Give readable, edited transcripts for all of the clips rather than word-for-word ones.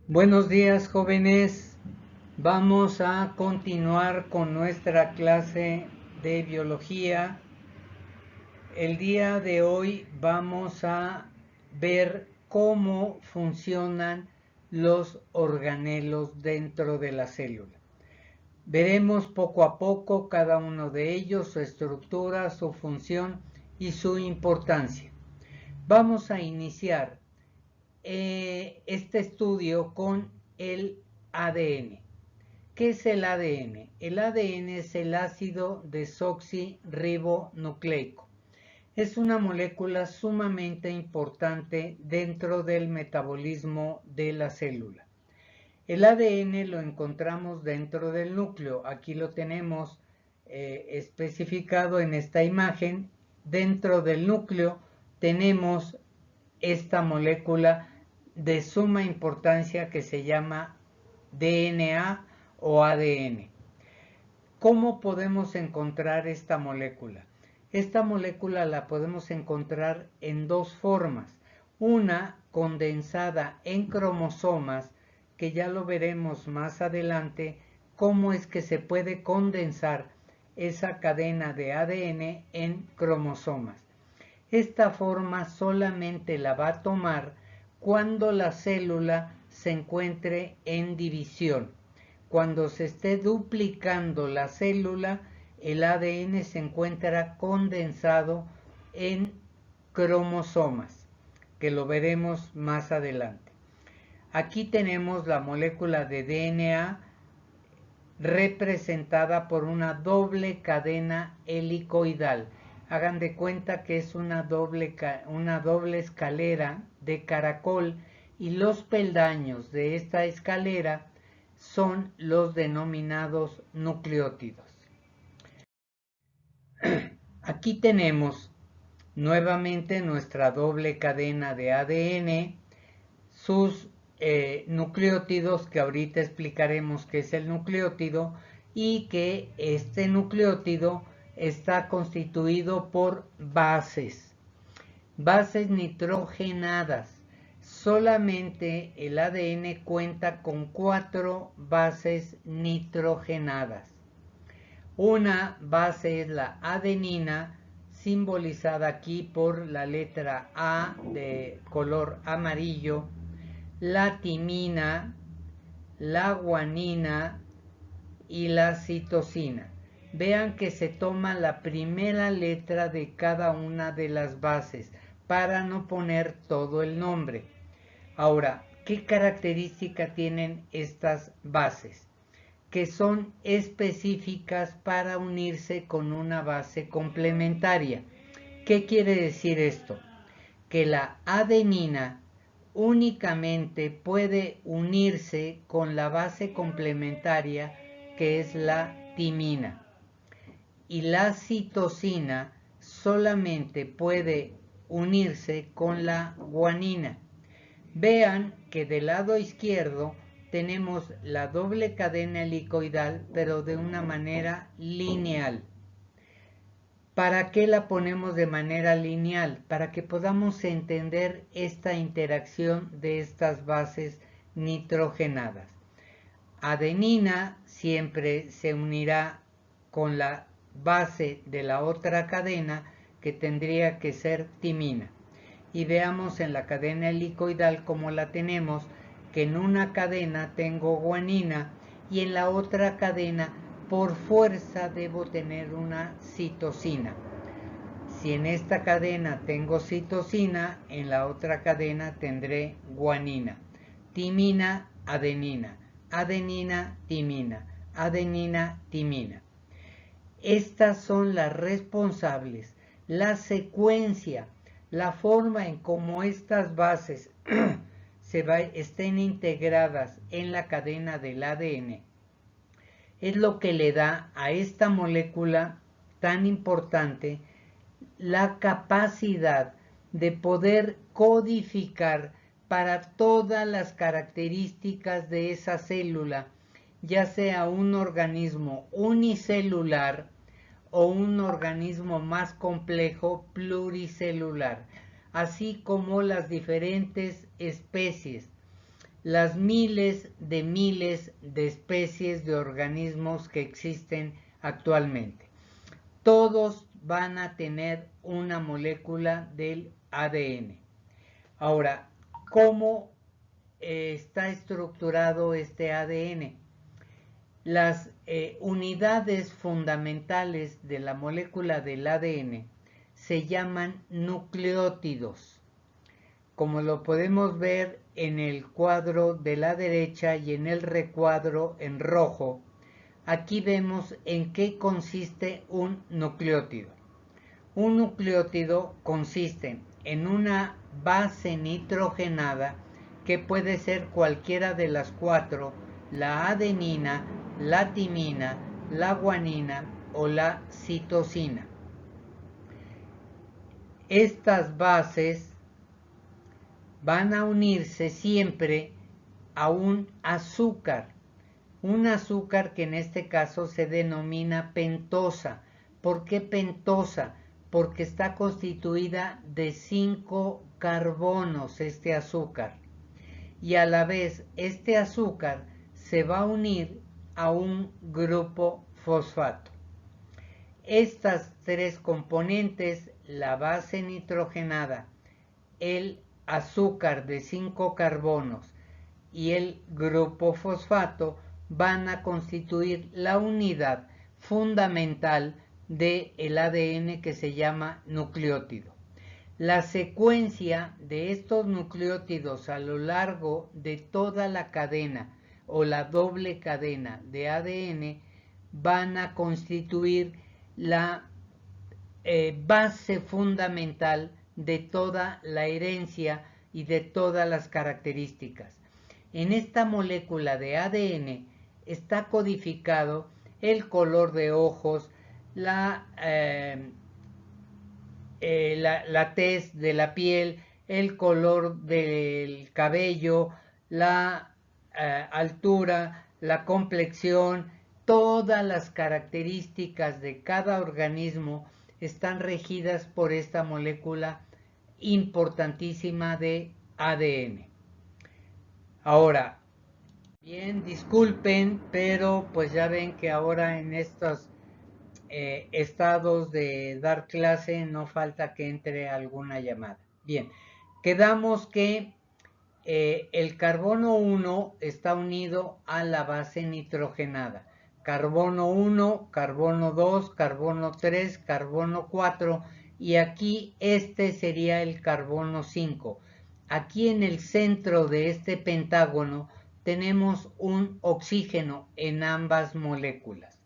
Buenos días, jóvenes. Vamos a continuar con nuestra clase de biología. El día de hoy vamos a ver cómo funcionan los organelos dentro de la célula. Veremos poco a poco cada uno de ellos, su estructura, su función y su importancia. Vamos a iniciar este estudio con el ADN. ¿Qué es el ADN? El ADN es el ácido desoxirribonucleico. Es una molécula sumamente importante dentro del metabolismo de la célula. El ADN lo encontramos dentro del núcleo. Aquí lo tenemos especificado en esta imagen. Dentro del núcleo tenemos esta molécula de suma importancia que se llama DNA o ADN. ¿Cómo podemos encontrar esta molécula? Esta molécula la podemos encontrar en dos formas. Una condensada en cromosomas, que ya lo veremos más adelante, cómo es que se puede condensar esa cadena de ADN en cromosomas. Esta forma solamente la va a tomar cuando la célula se encuentre en división. Cuando se esté duplicando la célula, el ADN se encuentra condensado en cromosomas, que lo veremos más adelante. Aquí tenemos la molécula de DNA representada por una doble cadena helicoidal. Hagan de cuenta que es una doble escalera de caracol y los peldaños de esta escalera son los denominados nucleótidos. Aquí tenemos nuevamente nuestra doble cadena de ADN, sus nucleótidos, que ahorita explicaremos qué es el nucleótido, y que este nucleótido está constituido por bases nitrogenadas. Solamente el ADN cuenta con 4 bases nitrogenadas. Una base es la adenina, simbolizada aquí por la letra A de color amarillo, la timina, la guanina y la citosina. Vean que se toma la primera letra de cada una de las bases para no poner todo el nombre. Ahora, ¿qué característica tienen estas bases? Que son específicas para unirse con una base complementaria. ¿Qué quiere decir esto? Que la adenina únicamente puede unirse con la base complementaria, que es la timina, y la citosina solamente puede unirse con la guanina. Vean que del lado izquierdo tenemos la doble cadena helicoidal, pero de una manera lineal. ¿Para qué la ponemos de manera lineal? Para que podamos entender esta interacción de estas bases nitrogenadas. Adenina siempre se unirá con la base de la otra cadena, que tendría que ser timina. Y veamos en la cadena helicoidal cómo la tenemos, que en una cadena tengo guanina y en la otra cadena por fuerza debo tener una citosina. Si en esta cadena tengo citosina, en la otra cadena tendré guanina. Timina, adenina. Adenina, timina. Adenina, timina. Estas son las responsables, la secuencia, la forma en cómo estas bases estén integradas en la cadena del ADN, es lo que le da a esta molécula tan importante la capacidad de poder codificar para todas las características de esa célula, ya sea un organismo unicelular o un organismo más complejo pluricelular, así como las diferentes especies. las miles de especies de organismos que existen actualmente. Todos van a tener una molécula del ADN. Ahora, ¿cómo está estructurado este ADN? Las unidades fundamentales de la molécula del ADN se llaman nucleótidos. Como lo podemos ver en el cuadro de la derecha y en el recuadro en rojo, aquí vemos en qué consiste un nucleótido. Un nucleótido consiste en una base nitrogenada que puede ser cualquiera de las cuatro: la adenina, la timina, la guanina o la citosina. Estas bases van a unirse siempre a un azúcar que en este caso se denomina pentosa. ¿Por qué pentosa? Porque está constituida de 5 carbonos este azúcar, y a la vez este azúcar se va a unir a un grupo fosfato. Estas tres componentes, la base nitrogenada, el azúcar de 5 carbonos y el grupo fosfato, van a constituir la unidad fundamental del ADN que se llama nucleótido. La secuencia de estos nucleótidos a lo largo de toda la cadena o la doble cadena de ADN van a constituir la base fundamental de toda la herencia y de todas las características. En esta molécula de ADN está codificado el color de ojos, la tez de la piel, el color del cabello, la altura, la complexión. Todas las características de cada organismo están regidas por esta molécula importantísima de ADN. Ahora, bien, disculpen, pero pues ya ven que ahora en estos estados de dar clase no falta que entre alguna llamada. Bien, quedamos que el carbono 1 está unido a la base nitrogenada. Carbono 1, carbono 2, carbono 3, carbono 4, y aquí este sería el carbono 5. Aquí en el centro de este pentágono tenemos un oxígeno en ambas moléculas,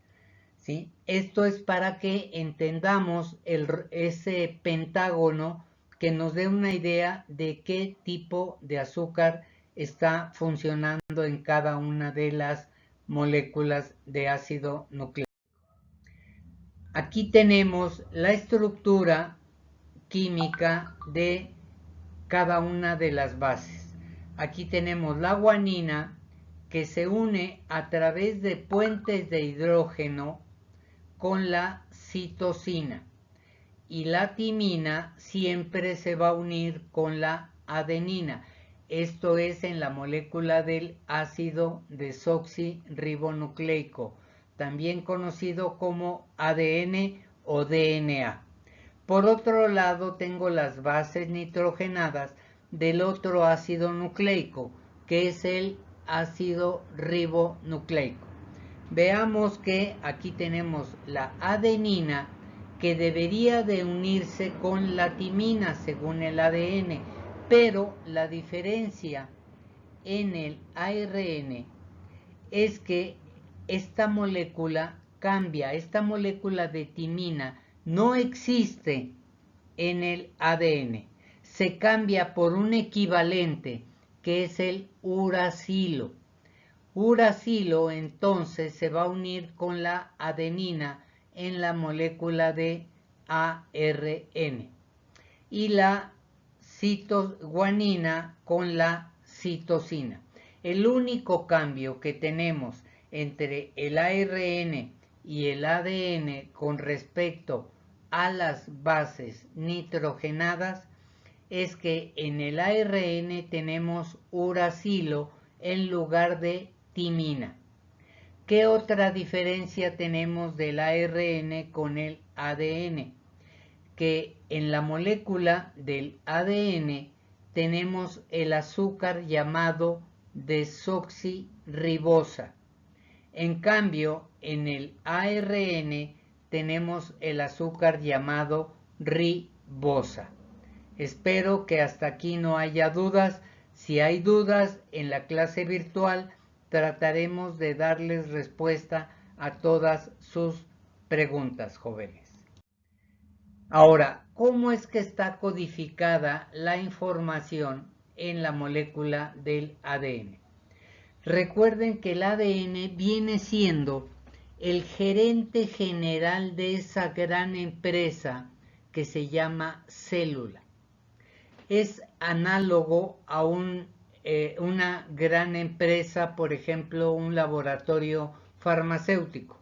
¿sí? Esto es para que entendamos ese pentágono, que nos dé una idea de qué tipo de azúcar está funcionando en cada una de las moléculas de ácido nucleico. Aquí tenemos la estructura química de cada una de las bases. Aquí tenemos la guanina, que se une a través de puentes de hidrógeno con la citosina, y la timina siempre se va a unir con la adenina. Esto es en la molécula del ácido desoxirribonucleico, también conocido como ADN o DNA. Por otro lado, tengo las bases nitrogenadas del otro ácido nucleico, que es el ácido ribonucleico. Veamos que aquí tenemos la adenina, que debería de unirse con la timina según el ADN, pero la diferencia en el ARN es que esta molécula cambia. Esta molécula de timina no existe en el ADN, se cambia por un equivalente que es el uracilo. Uracilo entonces se va a unir con la adenina en la molécula de ARN, y la guanina con la citosina. El único cambio que tenemos entre el ARN y el ADN con respecto a las bases nitrogenadas es que en el ARN tenemos uracilo en lugar de timina. ¿Qué otra diferencia tenemos del ARN con el ADN? Que en la molécula del ADN tenemos el azúcar llamado desoxirribosa. En cambio, en el ARN tenemos el azúcar llamado ribosa. Espero que hasta aquí no haya dudas. Si hay dudas, en la clase virtual trataremos de darles respuesta a todas sus preguntas, jóvenes. Ahora, ¿cómo es que está codificada la información en la molécula del ADN? Recuerden que el ADN viene siendo el gerente general de esa gran empresa que se llama célula. Es análogo a una gran empresa, por ejemplo, un laboratorio farmacéutico.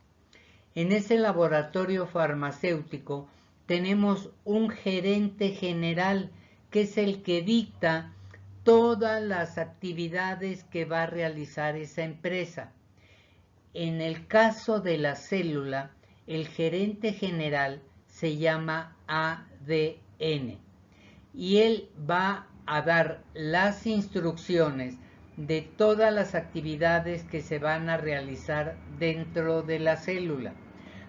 En ese laboratorio farmacéutico tenemos un gerente general que es el que dicta todas las actividades que va a realizar esa empresa. En el caso de la célula, el gerente general se llama ADN y él va a dar las instrucciones de todas las actividades que se van a realizar dentro de la célula.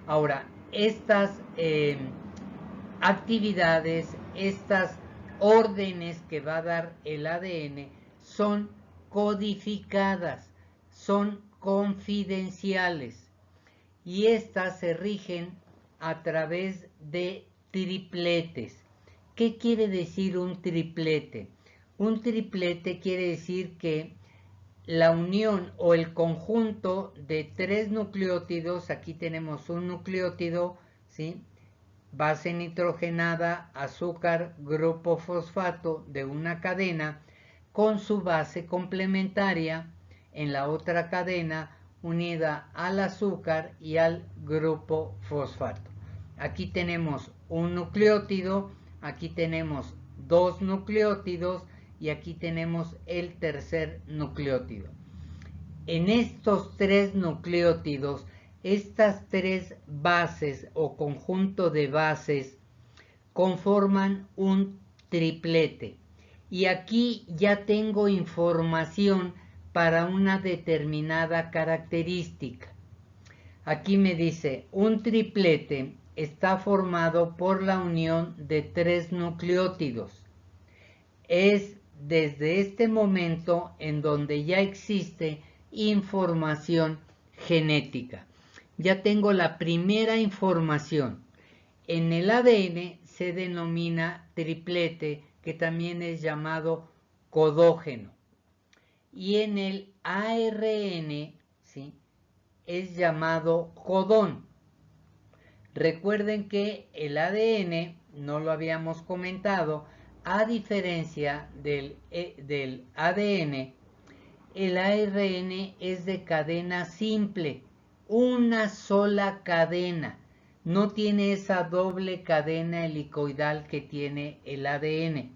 Ahora, estas actividades, estas órdenes que va a dar el ADN son codificadas, son confidenciales y estas se rigen a través de tripletes. ¿Qué quiere decir un triplete? Un triplete quiere decir que la unión o el conjunto de 3 nucleótidos, aquí tenemos un nucleótido, ¿sí?, base nitrogenada, azúcar, grupo fosfato de una cadena, con su base complementaria en la otra cadena unida al azúcar y al grupo fosfato. Aquí tenemos un nucleótido, aquí tenemos 2 nucleótidos y aquí tenemos el tercer nucleótido. En estos 3 nucleótidos, estas 3 bases o conjunto de bases conforman un triplete. Y aquí ya tengo información para una determinada característica. Aquí me dice, un triplete está formado por la unión de 3 nucleótidos. Es desde este momento en donde ya existe información genética. Ya tengo la primera información. En el ADN se denomina triplete, que también es llamado codógeno. Y en el ARN, ¿sí?, es llamado codón. Recuerden que el ADN, no lo habíamos comentado, a diferencia del ADN, el ARN es de cadena simple, una sola cadena. No tiene esa doble cadena helicoidal que tiene el ADN.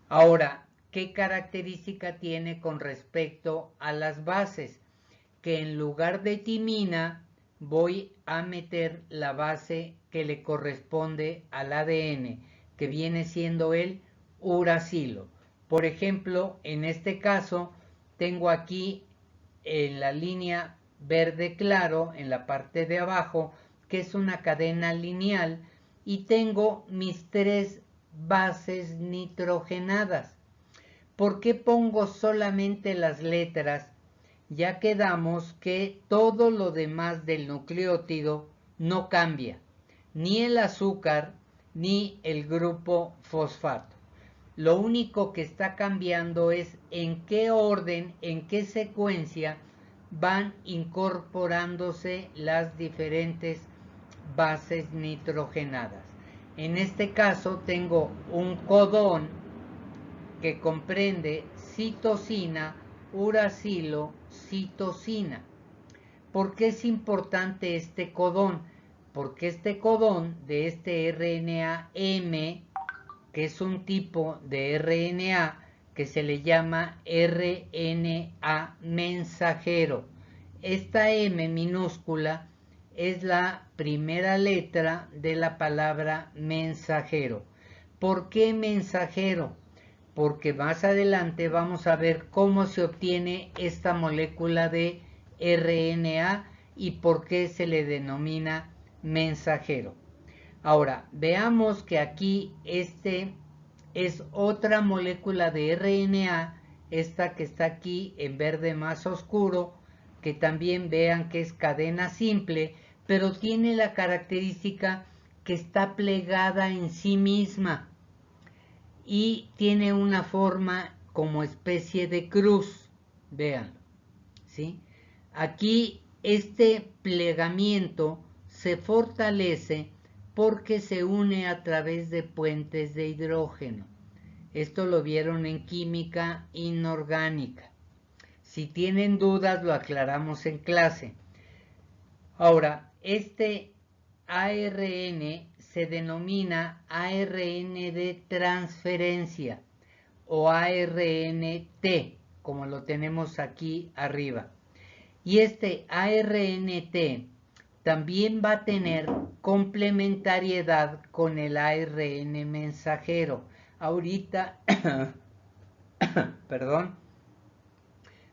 Ahora, ¿qué característica tiene con respecto a las bases? Que en lugar de timina voy a meter la base que le corresponde al ADN, que viene siendo el uracilo. Por ejemplo, en este caso, tengo aquí en la línea verde claro, en la parte de abajo, que es una cadena lineal, y tengo mis 3 bases nitrogenadas. ¿Por qué pongo solamente las letras? Ya quedamos que todo lo demás del nucleótido no cambia, ni el azúcar ni el grupo fosfato. Lo único que está cambiando es en qué orden, en qué secuencia van incorporándose las diferentes bases nitrogenadas. En este caso tengo un codón que comprende citosina, uracilo, citosina. ¿Por qué es importante este codón? Porque este codón de este RNA M, que es un tipo de RNA que se le llama RNA mensajero. Esta M minúscula es la primera letra de la palabra mensajero. ¿Por qué mensajero? Porque más adelante vamos a ver cómo se obtiene esta molécula de RNA y por qué se le denomina mensajero. Ahora, veamos que aquí este es otra molécula de RNA, esta que está aquí en verde más oscuro, que también vean que es cadena simple, pero tiene la característica que está plegada en sí misma y tiene una forma como especie de cruz. Véanlo, ¿sí? Aquí este plegamiento se fortalece porque se une a través de puentes de hidrógeno. Esto lo vieron en química inorgánica. Si tienen dudas lo aclaramos en clase. Ahora, este ARN se denomina ARN de transferencia o ARNT, como lo tenemos aquí arriba. Y este ARNT también va a tener complementariedad con el ARN mensajero. Ahorita, perdón,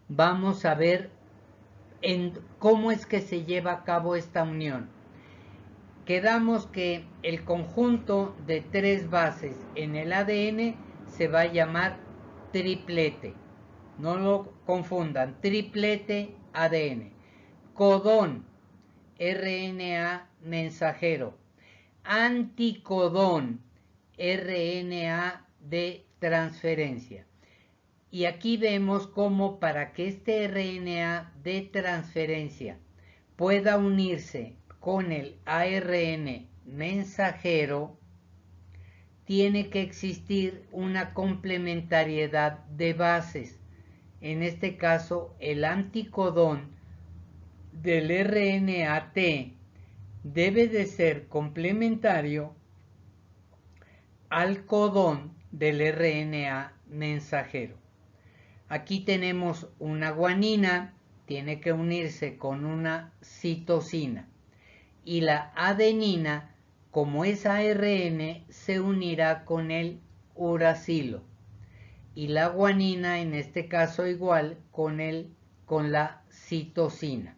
vamos a ver cómo es que se lleva a cabo esta unión. Quedamos que el conjunto de 3 bases en el ADN se va a llamar triplete. No lo confundan, triplete ADN. Codón, RNA mensajero. Anticodón, RNA de transferencia. Y aquí vemos cómo para que este RNA de transferencia pueda unirse con el ARN mensajero, tiene que existir una complementariedad de bases. En este caso, el anticodón del RNAT debe de ser complementario al codón del RNA mensajero. Aquí tenemos una guanina, tiene que unirse con una citosina. Y la adenina, como es ARN, se unirá con el uracilo. Y la guanina, en este caso igual, con la citosina.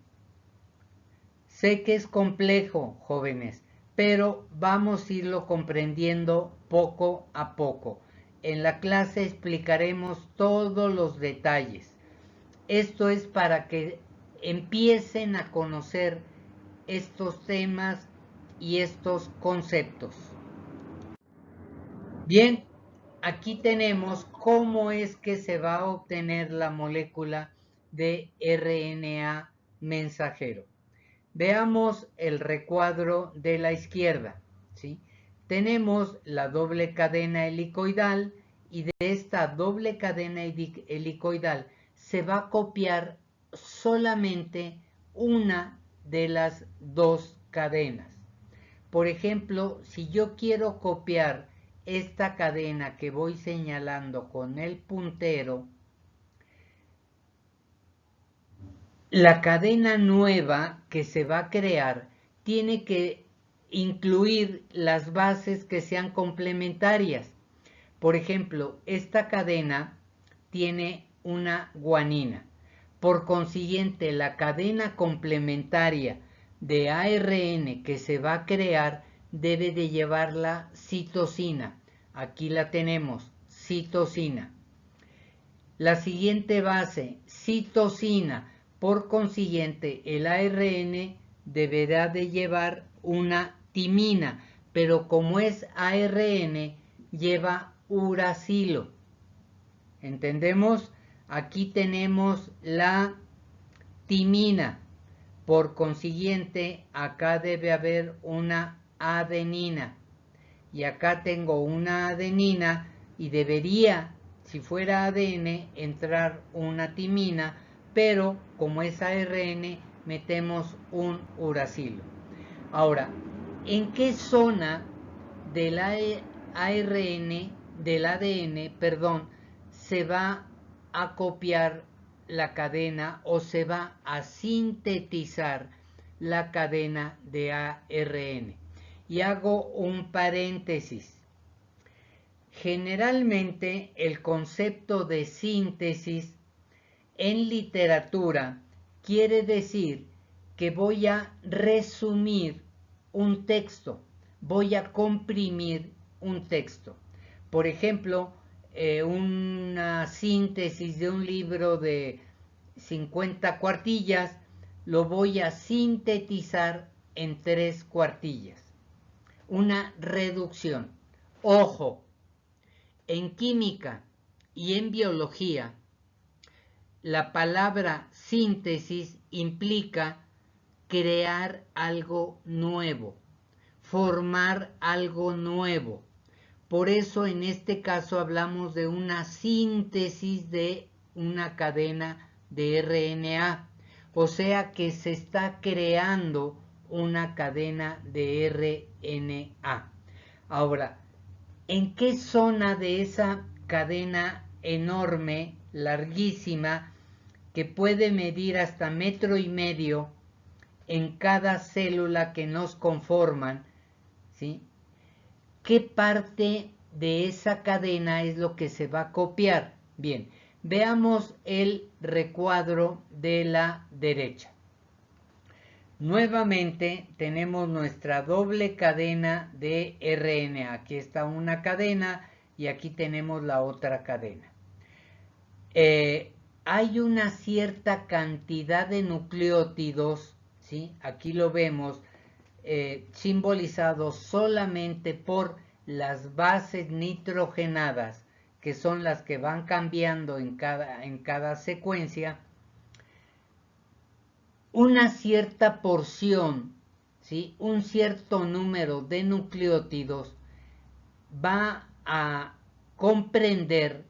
Sé que es complejo, jóvenes, pero vamos a irlo comprendiendo poco a poco. En la clase explicaremos todos los detalles. Esto es para que empiecen a conocer estos temas y estos conceptos. Bien, aquí tenemos cómo es que se va a obtener la molécula de RNA mensajero. Veamos el recuadro de la izquierda, ¿sí? Tenemos la doble cadena helicoidal y de esta doble cadena helicoidal se va a copiar solamente una de las 2 cadenas. Por ejemplo, si yo quiero copiar esta cadena que voy señalando con el puntero, la cadena nueva que se va a crear tiene que incluir las bases que sean complementarias. Por ejemplo, esta cadena tiene una guanina. Por consiguiente, la cadena complementaria de ARN que se va a crear debe de llevar la citosina. Aquí la tenemos, citosina. La siguiente base, citosina. Por consiguiente, el ARN deberá de llevar una timina, pero como es ARN, lleva uracilo. ¿Entendemos? Aquí tenemos la timina. Por consiguiente, acá debe haber una adenina. Y acá tengo una adenina y debería, si fuera ADN, entrar una timina, pero como es ARN, metemos un uracilo. Ahora, ¿en qué zona del ARN, del ADN, se va a copiar la cadena o se va a sintetizar la cadena de ARN. Y hago un paréntesis. Generalmente el concepto de síntesis en literatura quiere decir que voy a resumir un texto, voy a comprimir un texto. Por ejemplo, una síntesis de un libro de 50 cuartillas, lo voy a sintetizar en 3 cuartillas. Una reducción. Ojo, en química y en biología, la palabra síntesis implica crear algo nuevo, formar algo nuevo. Por eso en este caso hablamos de una síntesis de una cadena de RNA. O sea que se está creando una cadena de RNA. Ahora, ¿en qué zona de esa cadena enorme, larguísima, que puede medir hasta 1,5 metros en cada célula que nos conforman, ¿sí? ¿Qué parte de esa cadena es lo que se va a copiar? Bien, veamos el recuadro de la derecha. Nuevamente tenemos nuestra doble cadena de RNA. Aquí está una cadena y aquí tenemos la otra cadena. Hay una cierta cantidad de nucleótidos, ¿sí? Aquí lo vemos simbolizados solamente por las bases nitrogenadas, que son las que van cambiando en cada secuencia. Una cierta porción, ¿sí? Un cierto número de nucleótidos va a comprender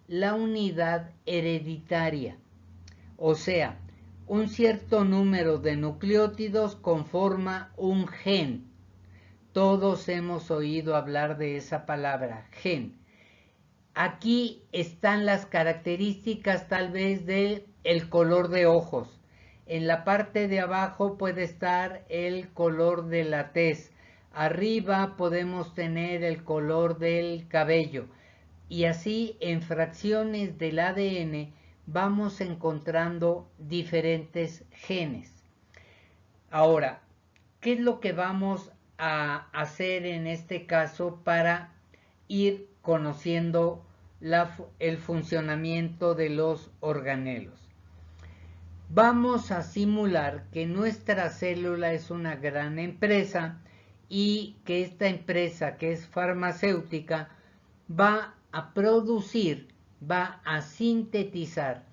la unidad hereditaria. O sea, un cierto número de nucleótidos conforma un gen. Todos hemos oído hablar de esa palabra, gen. Aquí están las características tal vez del color de ojos. En la parte de abajo puede estar el color de la tez. Arriba podemos tener el color del cabello. Y así en fracciones del ADN vamos encontrando diferentes genes. Ahora, ¿qué es lo que vamos a hacer en este caso para ir conociendo el funcionamiento de los organelos? Vamos a simular que nuestra célula es una gran empresa y que esta empresa, que es farmacéutica, va a producir, va a sintetizar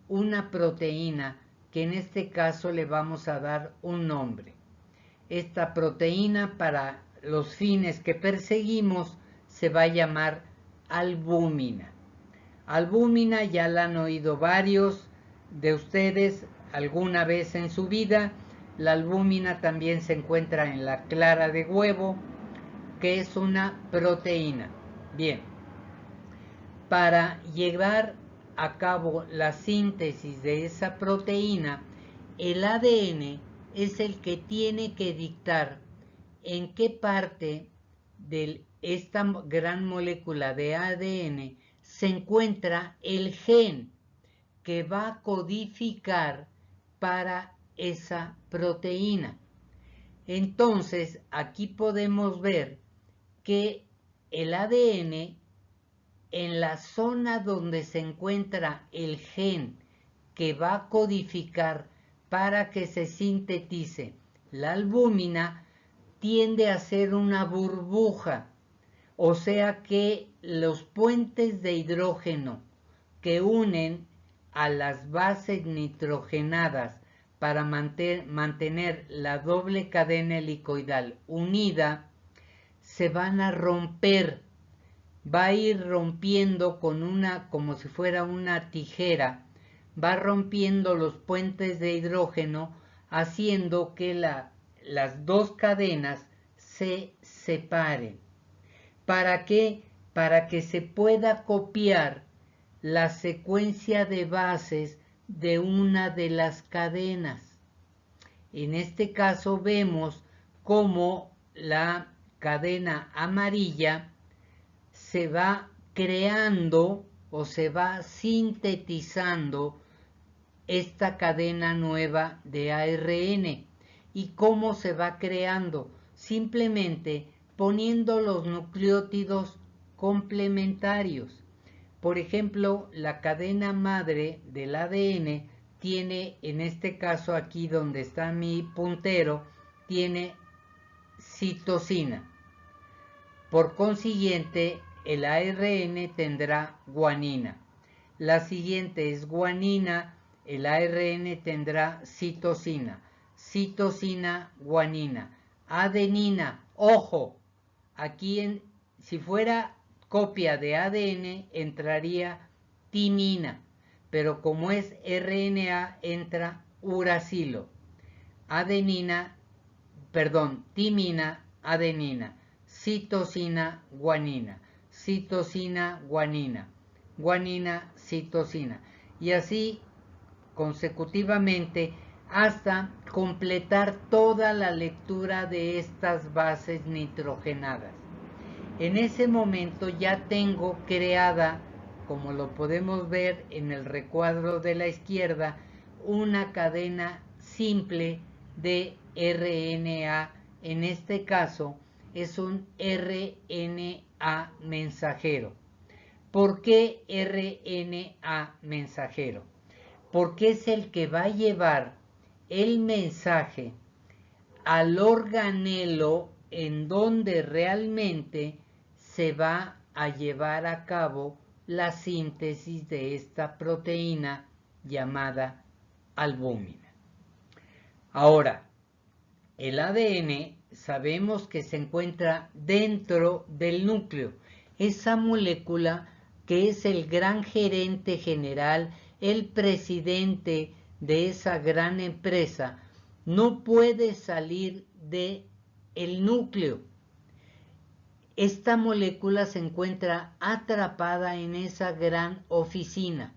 una proteína que en este caso le vamos a dar un nombre. Esta proteína, para los fines que perseguimos, se va a llamar albúmina. Albúmina ya la han oído varios de ustedes alguna vez en su vida. La albúmina también se encuentra en la clara de huevo, que es una proteína. Bien, para llevar a cabo la síntesis de esa proteína, el ADN es el que tiene que dictar en qué parte de esta gran molécula de ADN se encuentra el gen que va a codificar para esa proteína. Entonces, aquí podemos ver que el ADN, en la zona donde se encuentra el gen que va a codificar para que se sintetice la albúmina, tiende a ser una burbuja. O sea que los puentes de hidrógeno que unen a las bases nitrogenadas para mantener la doble cadena helicoidal unida, se van a romper. Va a ir rompiendo como si fuera una tijera, va rompiendo los puentes de hidrógeno, haciendo que las dos cadenas se separen. ¿Para qué? Para que se pueda copiar la secuencia de bases de una de las cadenas. En este caso vemos cómo la cadena amarilla se va creando o se va sintetizando esta cadena nueva de ARN. ¿Y cómo se va creando? Simplemente poniendo los nucleótidos complementarios. Por ejemplo, la cadena madre del ADN tiene, en este caso aquí donde está mi puntero, tiene citosina. Por consiguiente, el ARN tendrá guanina. La siguiente es guanina, el ARN tendrá citosina. Citosina, guanina. Adenina, ojo, aquí si fuera copia de ADN entraría timina, pero como es RNA entra uracilo. Adenina, perdón, timina, adenina. Citosina, guanina. Citosina, guanina. Guanina, citosina. Y así consecutivamente hasta completar toda la lectura de estas bases nitrogenadas. En ese momento ya tengo creada, como lo podemos ver en el recuadro de la izquierda, una cadena simple de RNA. En este caso es un RNA mensajero. ¿Por qué RNA mensajero? Porque es el que va a llevar el mensaje al organelo en donde realmente se va a llevar a cabo la síntesis de esta proteína llamada albúmina. Ahora, el ADN sabemos que se encuentra dentro del núcleo, esa molécula que es el gran gerente general, el presidente de esa gran empresa, no puede salir del núcleo. Esta molécula se encuentra atrapada en esa gran oficina.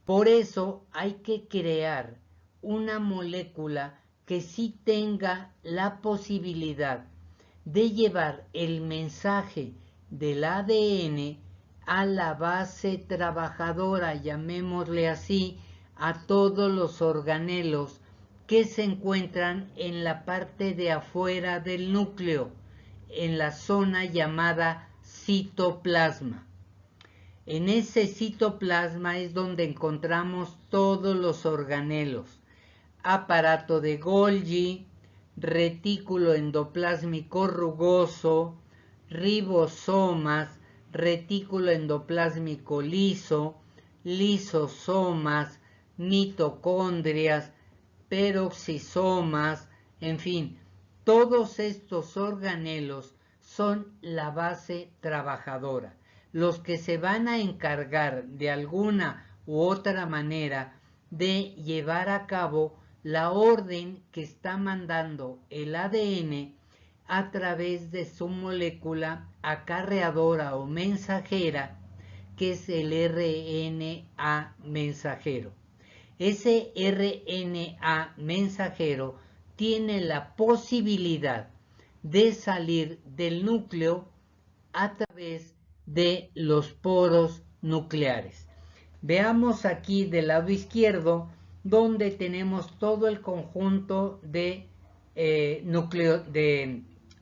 Por eso hay que crear una molécula que sí tenga la posibilidad de llevar el mensaje del ADN a la base trabajadora, llamémosle así, a todos los organelos que se encuentran en la parte de afuera del núcleo, en la zona llamada citoplasma. En ese citoplasma es donde encontramos todos los organelos: aparato de Golgi, retículo endoplásmico rugoso, ribosomas, retículo endoplásmico liso, lisosomas, mitocondrias, peroxisomas, en fin, todos estos organelos son la base trabajadora, los que se van a encargar de alguna u otra manera de llevar a cabo la orden que está mandando el ADN a través de su molécula acarreadora o mensajera, que es el RNA mensajero. Ese RNA mensajero tiene la posibilidad de salir del núcleo a través de los poros nucleares. Veamos aquí del lado izquierdo, donde tenemos todo el conjunto de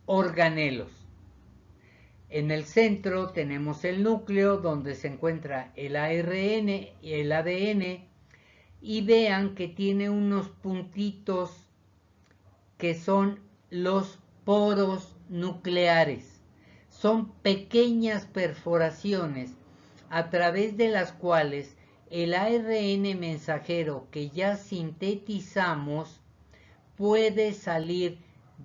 organelos. En el centro tenemos el núcleo, donde se encuentra el ARN y el ADN, y vean que tiene unos puntitos que son los poros nucleares. Son pequeñas perforaciones a través de las cuales el ARN mensajero que ya sintetizamos puede salir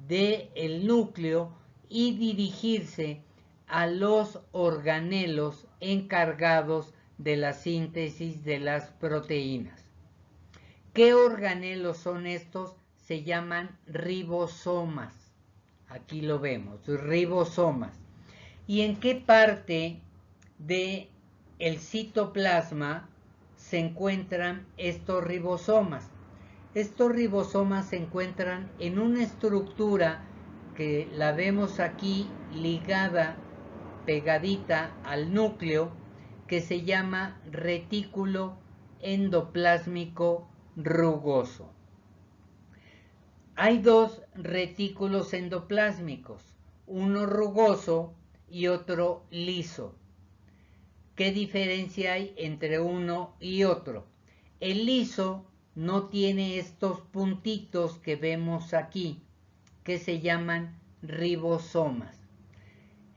del núcleo y dirigirse a los organelos encargados de la síntesis de las proteínas. ¿Qué organelos son estos? Se llaman ribosomas. Aquí lo vemos, ribosomas. ¿Y en qué parte de el citoplasma se encuentran estos ribosomas. Estos ribosomas se encuentran en una estructura que la vemos aquí ligada, pegadita al núcleo, que se llama retículo endoplásmico rugoso. Hay dos retículos endoplásmicos, uno rugoso y otro liso. ¿Qué diferencia hay entre uno y otro? El liso no tiene estos puntitos que vemos aquí, que se llaman ribosomas.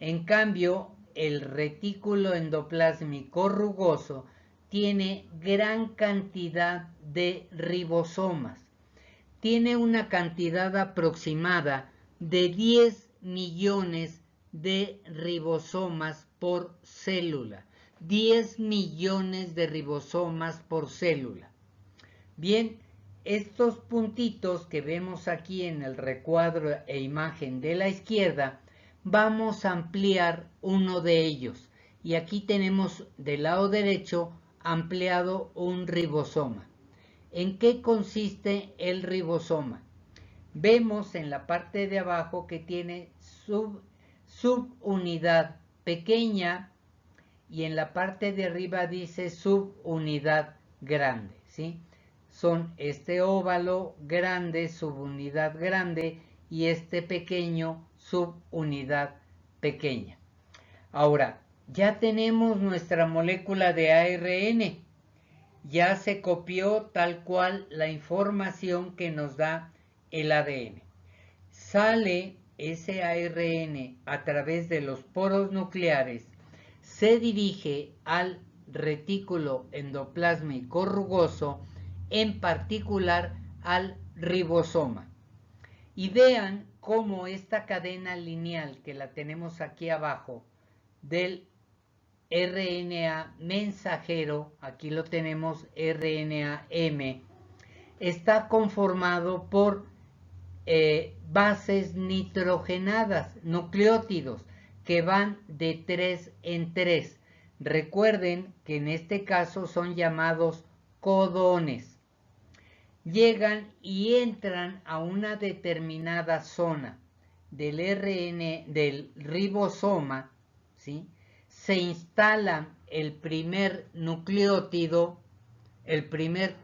En cambio, el retículo endoplásmico rugoso tiene gran cantidad de ribosomas. Tiene una cantidad aproximada de 10 millones de ribosomas por célula. 10 millones de ribosomas por célula. Bien, estos puntitos que vemos aquí en el recuadro e imagen de la izquierda, vamos a ampliar uno de ellos. Y aquí tenemos del lado derecho ampliado un ribosoma. ¿En qué consiste el ribosoma? Vemos en la parte de abajo que tiene subunidad pequeña y en la parte de arriba dice subunidad grande, ¿sí? Son este óvalo grande, subunidad grande, y este pequeño, subunidad pequeña. Ahora, ya tenemos nuestra molécula de ARN. Ya se copió tal cual la información que nos da el ADN. Sale ese ARN a través de los poros nucleares, se dirige al retículo endoplásmico rugoso, en particular al ribosoma. Y vean cómo esta cadena lineal que la tenemos aquí abajo del RNA mensajero, aquí lo tenemos RNA-M, está conformado por bases nitrogenadas, nucleótidos, que van de 3 en 3. Recuerden que en este caso son llamados codones. Llegan y entran a una determinada zona del del ribosoma, ¿sí? Se instala el primer nucleótido, el primer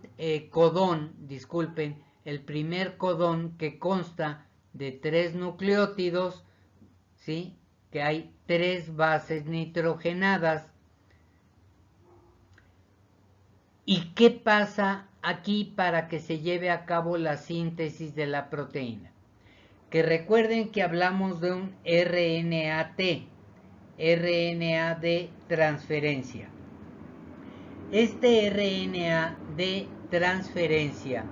codón, disculpen, el primer codón que consta de 3 nucleótidos, ¿sí? Que hay 3 bases nitrogenadas. ¿Y qué pasa aquí para que se lleve a cabo la síntesis de la proteína? Que recuerden que hablamos de un RNA-T, RNA de transferencia. Este RNA de transferencia,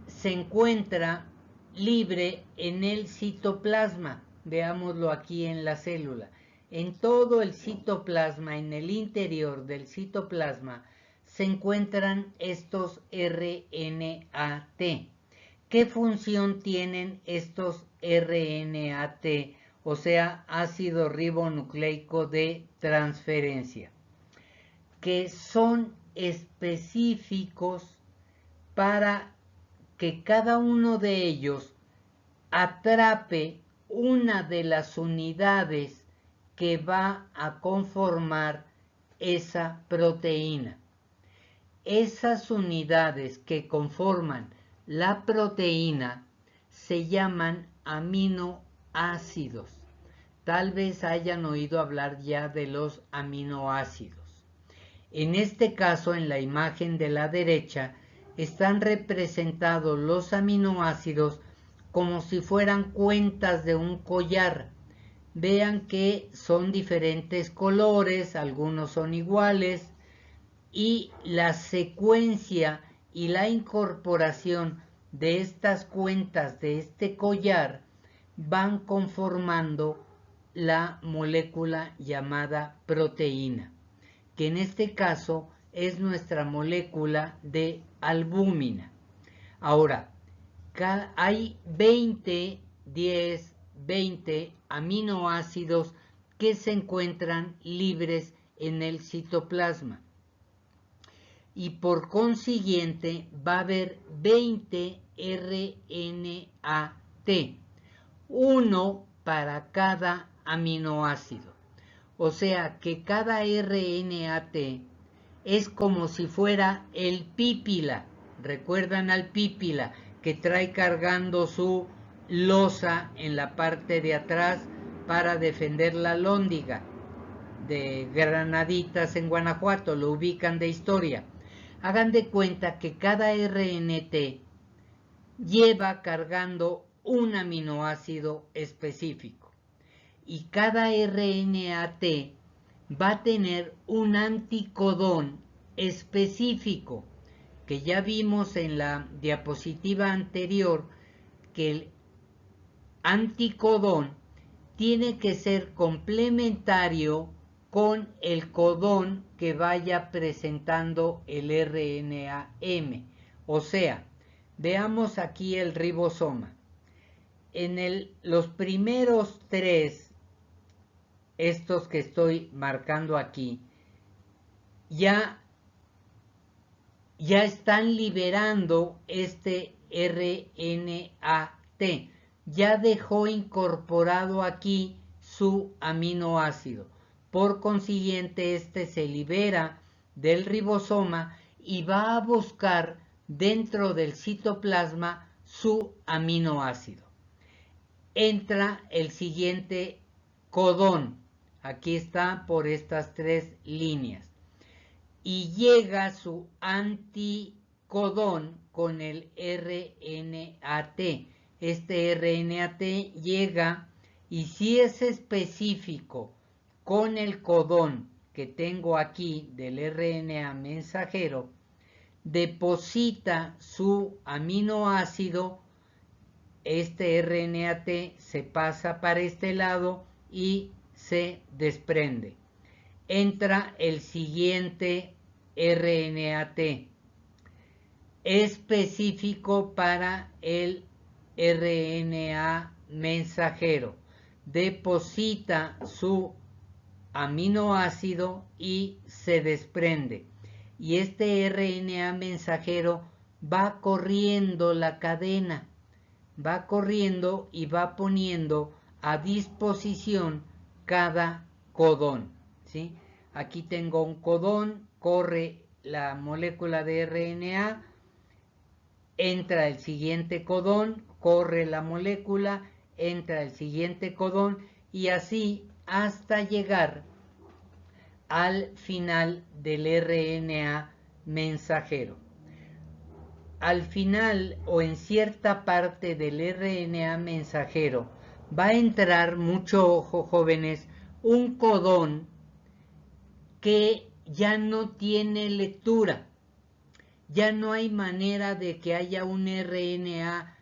se encuentra libre en el citoplasma. Veámoslo aquí en la célula. En todo el citoplasma, en el interior del citoplasma, se encuentran estos RNA-T. ¿Qué función tienen estos RNA-T? O sea, ácido ribonucleico de transferencia, que son específicos para que cada uno de ellos atrape una de las unidades que va a conformar esa proteína. Esas unidades que conforman la proteína se llaman aminoácidos. Tal vez hayan oído hablar ya de los aminoácidos. En este caso, en la imagen de la derecha, están representados los aminoácidos como si fueran cuentas de un collar. Vean que son diferentes colores, algunos son iguales, y la secuencia y la incorporación de estas cuentas de este collar van conformando la molécula llamada proteína, que en este caso es nuestra molécula de albúmina. Ahora, hay 20 aminoácidos que se encuentran libres en el citoplasma. Y por consiguiente va a haber 20 RNAT, uno para cada aminoácido. O sea que cada RNAT es como si fuera el pípila. ¿Recuerdan al pípila que trae cargando su losa en la parte de atrás para defender la lóndiga? De Granaditas en Guanajuato, lo ubican de historia. Hagan de cuenta que cada RNT lleva cargando un aminoácido específico y cada RNAT va a tener un anticodón específico, que ya vimos en la diapositiva anterior que el anticodón tiene que ser complementario con el codón que vaya presentando el RNA-M. O sea, veamos aquí el ribosoma. En los primeros tres, estos que estoy marcando aquí, ya están liberando este RNAT. Ya dejó incorporado aquí su aminoácido. Por consiguiente, este se libera del ribosoma y va a buscar dentro del citoplasma su aminoácido. Entra el siguiente codón. Aquí está por estas tres líneas. Y llega su anticodón con el RNAT. Este RNAT llega y si es específico con el codón que tengo aquí del RNA mensajero, deposita su aminoácido, este RNAT se pasa para este lado y se desprende. Entra el siguiente RNAT específico para el RNA mensajero. Deposita su aminoácido y se desprende. Y este RNA mensajero va corriendo la cadena, va corriendo y va poniendo a disposición cada codón, ¿sí? Aquí tengo un codón, corre la molécula de RNA, entra el siguiente codón, corre la molécula, entra el siguiente codón y así hasta llegar al final del RNA mensajero. Al final o en cierta parte del RNA mensajero va a entrar, mucho ojo jóvenes, un codón que ya no tiene lectura. Ya no hay manera de que haya un RNA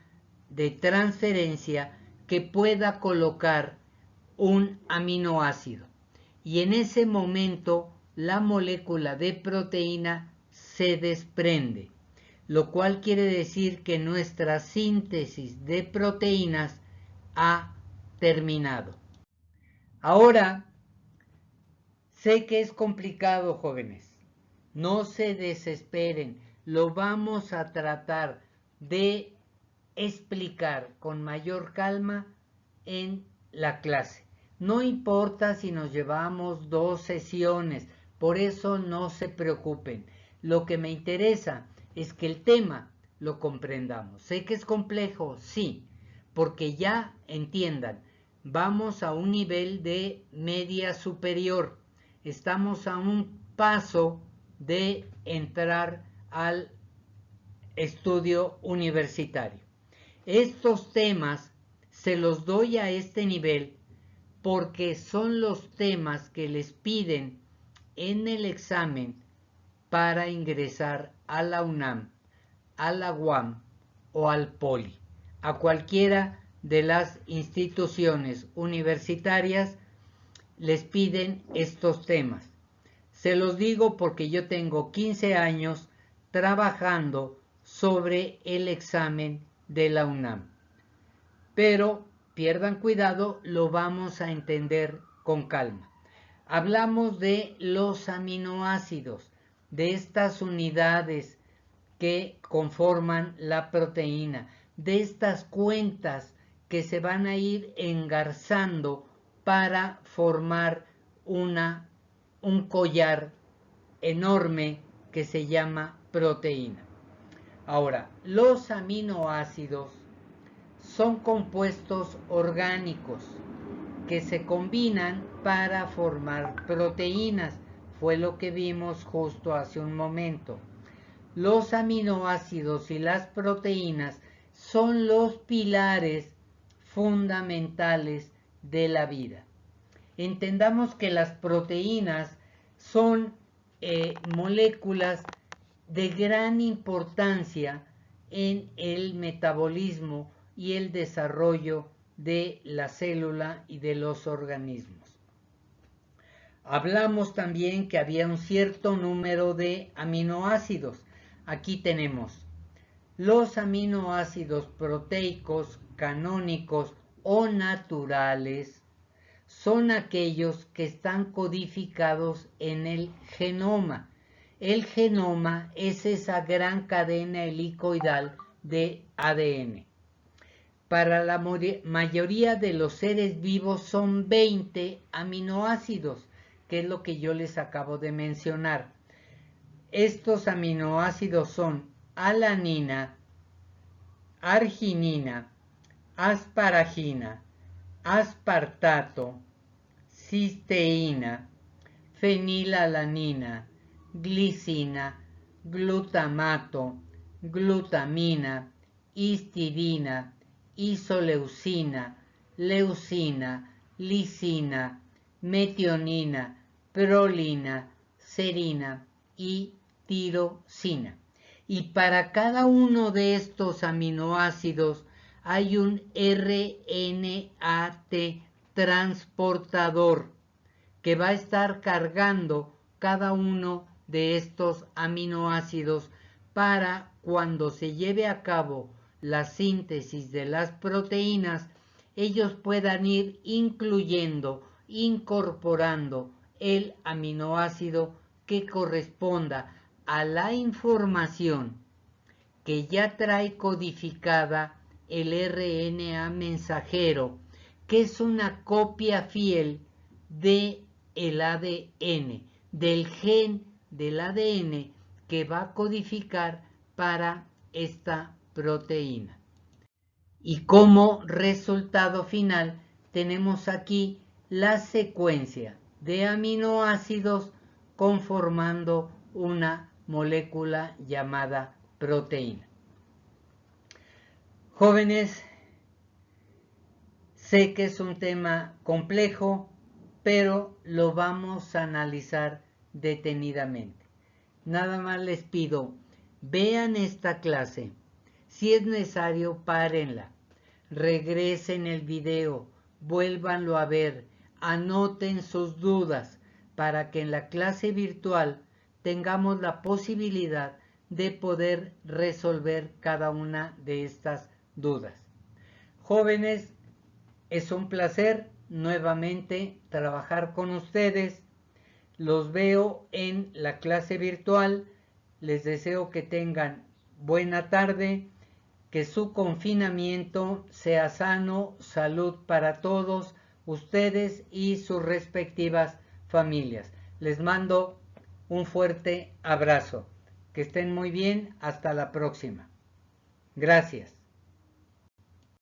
de transferencia que pueda colocar un aminoácido. Y en ese momento la molécula de proteína se desprende, lo cual quiere decir que nuestra síntesis de proteínas ha terminado. Ahora, sé que es complicado, jóvenes. No se desesperen. Lo vamos a tratar de explicar con mayor calma en la clase. No importa si nos llevamos 2 sesiones, por eso no se preocupen. Lo que me interesa es que el tema lo comprendamos. Sé que es complejo, sí, porque ya entiendan, vamos a un nivel de media superior. Estamos a un paso de entrar al estudio universitario. Estos temas se los doy a este nivel porque son los temas que les piden en el examen para ingresar a la UNAM, a la UAM o al POLI, a cualquiera de las instituciones universitarias les piden estos temas. Se los digo porque yo tengo 15 años trabajando sobre el examen de la UNAM. Pero pierdan cuidado, lo vamos a entender con calma. Hablamos de los aminoácidos, de estas unidades que conforman la proteína, de estas cuentas que se van a ir engarzando para formar un collar enorme que se llama proteína. Ahora, los aminoácidos son compuestos orgánicos que se combinan para formar proteínas. Fue lo que vimos justo hace un momento. Los aminoácidos y las proteínas son los pilares fundamentales de la vida. Entendamos que las proteínas son moléculas de gran importancia en el metabolismo y el desarrollo de la célula y de los organismos. Hablamos también que había un cierto número de aminoácidos. Aquí tenemos los aminoácidos proteicos, canónicos o naturales. Son aquellos que están codificados en el genoma. El genoma es esa gran cadena helicoidal de ADN. Para la mayoría de los seres vivos son 20 aminoácidos, que es lo que yo les acabo de mencionar. Estos aminoácidos son alanina, arginina, asparagina, aspartato, cisteína, fenilalanina, glicina, glutamato, glutamina, histidina, isoleucina, leucina, lisina, metionina, prolina, serina y tirosina. Y para cada uno de estos aminoácidos hay un RNAT transportador que va a estar cargando cada uno de estos aminoácidos para cuando se lleve a cabo la síntesis de las proteínas, ellos puedan ir incorporando el aminoácido que corresponda a la información que ya trae codificada el RNA mensajero, que es una copia fiel del ADN, del gen del ADN que va a codificar para esta proteína. Y como resultado final tenemos aquí la secuencia de aminoácidos conformando una molécula llamada proteína. Jóvenes, sé que es un tema complejo, pero lo vamos a analizar detenidamente. Nada más les pido, vean esta clase. Si es necesario, párenla. Regresen el video, vuélvanlo a ver, anoten sus dudas para que en la clase virtual tengamos la posibilidad de poder resolver cada una de estas dudas. Jóvenes, es un placer nuevamente trabajar con ustedes. Los veo en la clase virtual. Les deseo que tengan buena tarde, que su confinamiento sea sano, salud para todos ustedes y sus respectivas familias. Les mando un fuerte abrazo. Que estén muy bien. Hasta la próxima. Gracias.